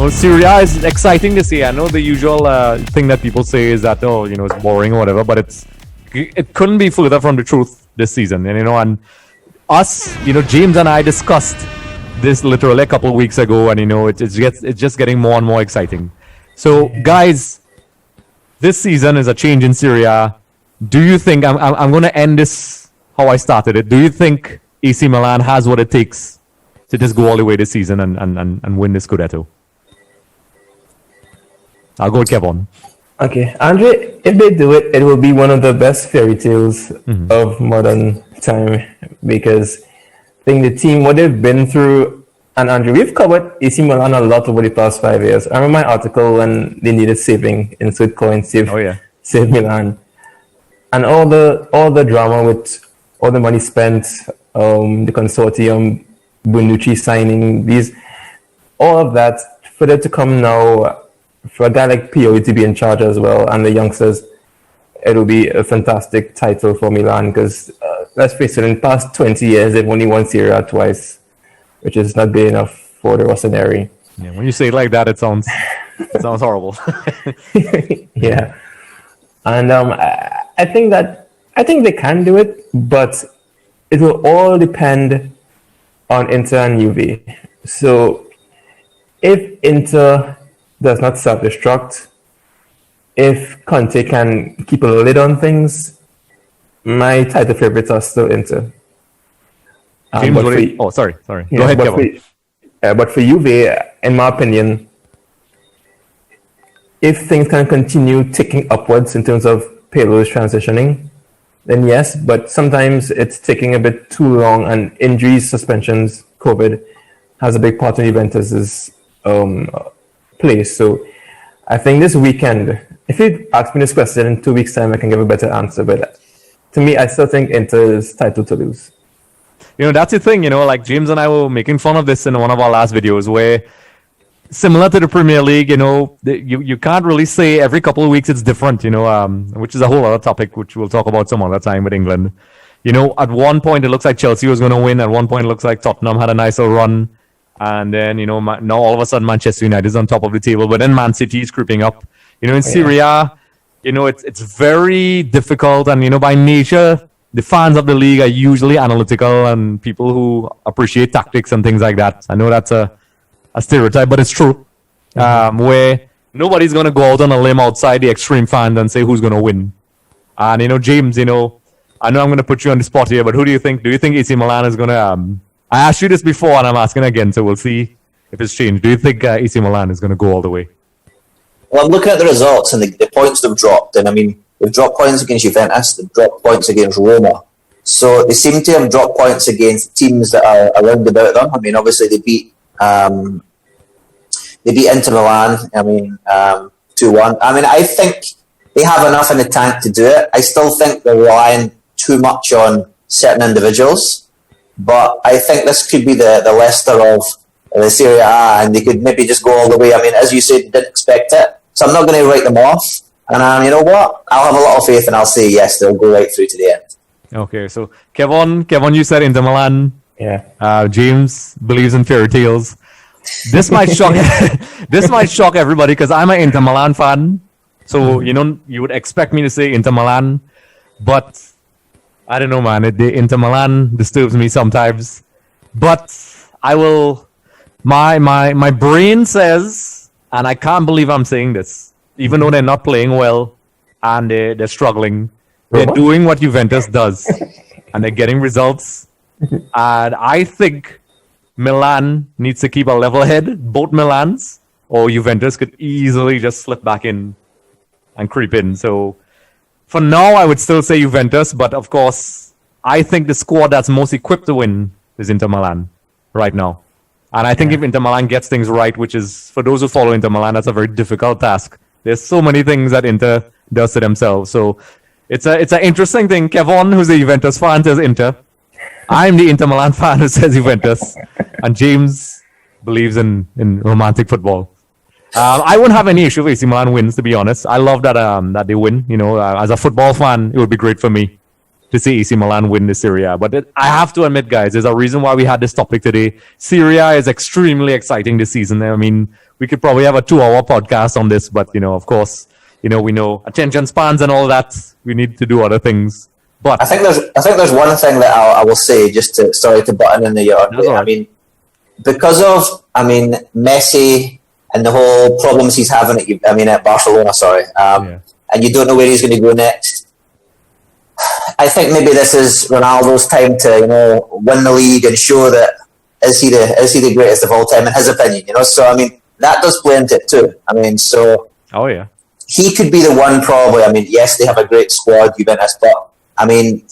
know, Serie A is exciting to see. I know the usual thing that people say is that, oh, you know, it's boring or whatever, but it couldn't be further from the truth this season. And, you know, and us, you know, James and I discussed this literally a couple of weeks ago, and, you know, it's just getting more and more exciting. So, guys, this season is a change in Serie A. Do you think, I'm going to end this how I started it. Do you think AC Milan has what it takes to just go all the way this season and win this Scudetto? I'll go with Kevon. Okay, Andre, if they do it, it will be one of the best fairy tales of modern time, because I think the team, what they've been through, and Andre, we've covered AC Milan a lot over the past 5 years. I remember my article when they needed saving in Sooklal and save Milan. And all the drama with all the money spent, the consortium, Bonucci signing, all of that, for them to come now, for a guy like Pioli to be in charge as well, and the youngsters, it will be a fantastic title for Milan, because let's face it, in the past 20 years, they've only won Serie A twice, which is not good enough for the Rossoneri. Yeah, when you say it like that, it sounds horrible. Yeah. And I think they can do it, but it will all depend on Inter and Juve. So if Inter does not self-destruct, if Conte can keep a lid on things, my title favorites are still Inter. James, sorry. Go ahead, Kevin. But for Juve, in my opinion, if things can continue ticking upwards in terms of Pirlo's transitioning, then yes, but sometimes it's taking a bit too long, and injuries, suspensions, COVID has a big part in Juventus's place. So I think this weekend, if you ask me this question in 2 weeks' time, I can give a better answer. But to me, I still think Inter is title to lose. You know, that's the thing, you know, like James and I were making fun of this in one of our last videos, where similar to the Premier League, you know, you can't really say every couple of weeks it's different, you know, which is a whole other topic, which we'll talk about some other time with England. You know, at one point it looks like Chelsea was going to win. At one point it looks like Tottenham had a nice little run. And then, you know, now all of a sudden Manchester United is on top of the table. But then Man City is creeping up. You know, in Serie A, you know, it's very difficult. And, you know, by nature, the fans of the league are usually analytical and people who appreciate tactics and things like that. I know that's a stereotype, but it's true. Where nobody's going to go out on a limb outside the extreme fans and say who's going to win. And, you know, James, you know, I know I'm going to put you on the spot here, but who do you think? Do you think AC Milan is going to... I asked you this before and I'm asking again, so we'll see if it's changed. Do you think AC Milan is going to go all the way? Well, I'm looking at the results and the points they've dropped. And, I mean, they've dropped points against Juventus, they've dropped points against Roma. So they seem to have dropped points against teams that are around about them. I mean, obviously they beat Inter Milan, 2-1. I mean, I think they have enough in the tank to do it. I still think they're relying too much on certain individuals. But I think this could be the Leicester of the Serie A, and they could maybe just go all the way. I mean, as you said, didn't expect it. So I'm not going to write them off. And you know what? I'll have a lot of faith and I'll say yes, they'll go right through to the end. Okay, so Kevon, you said Inter Milan. Yeah. James believes in fairy tales. This might shock everybody because I'm an Inter Milan fan. So, you know, you would expect me to say Inter Milan, but I don't know, man. The Inter Milan disturbs me sometimes. But I will... My brain says, and I can't believe I'm saying this, even though they're not playing well and they're struggling, they're doing what Juventus does. And they're getting results. And I think Milan needs to keep a level head, both Milans, or Juventus could easily just slip back in and creep in. So for now, I would still say Juventus, but of course, I think the squad that's most equipped to win is Inter Milan right now. And I think if Inter Milan gets things right, which is, for those who follow Inter Milan, that's a very difficult task. There's so many things that Inter does to themselves. So it's an interesting thing. Kevon, who's a Juventus fan, says Inter. I'm the Inter Milan fan who says Juventus. And James believes in romantic football. I wouldn't have any issue if AC Milan wins, to be honest. I love that they win. You know, as a football fan, it would be great for me. to see AC Milan win the Serie A. But I have to admit, guys, there's a reason why we had this topic today. Serie A is extremely exciting this season. I mean, we could probably have a 2-hour podcast on this, but, of course, we know attention spans and all that. We need to do other things. But I think there's one thing that I will say, just to button in the yard. Right. I mean, because of Messi and the whole problems he's having at Barcelona, and you don't know where he's going to go next. I think maybe this is Ronaldo's time to win the league and show that is he the greatest of all time in his opinion. So I mean that does play into it too. I mean, so he could be the one probably. I mean, yes, they have a great squad, Juventus, but I mean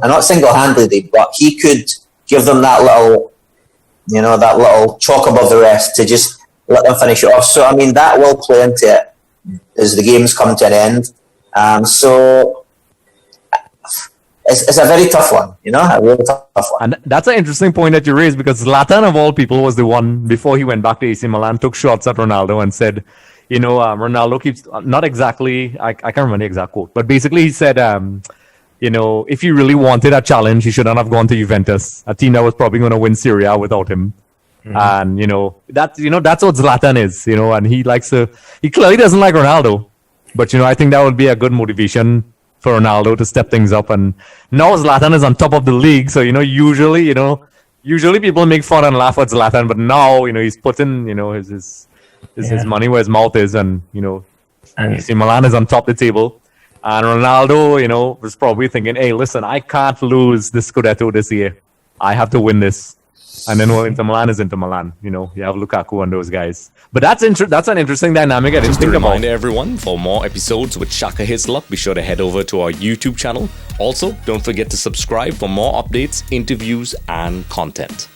not single-handedly, but he could give them that little chalk above the rest to just let them finish it off. So I mean that will play into it as the games come to an end. So it's a very tough one, a real tough one. And that's an interesting point that you raised, because Zlatan, of all people, was the one, before he went back to AC Milan, took shots at Ronaldo and said, Ronaldo keeps, not exactly, I can't remember the exact quote, but basically he said, if he really wanted a challenge, he shouldn't have gone to Juventus, a team that was probably going to win Serie A without him. Mm-hmm. And, that's what Zlatan is, and he clearly doesn't like Ronaldo, but, I think that would be a good motivation for Ronaldo to step things up. And now Zlatan is on top of the league, so usually people make fun and laugh at Zlatan, but now he's putting his money where his mouth is, and AC Milan is on top of the table, and Ronaldo was probably thinking, hey, listen, I can't lose the Scudetto this year, I have to win this. And then Inter Milan is Inter Milan. You have Lukaku and those guys. But that's an interesting dynamic I didn't think about. Just a reminder, everyone, for more episodes with Shaka Hits Luck, be sure to head over to our YouTube channel. Also, don't forget to subscribe for more updates, interviews, and content.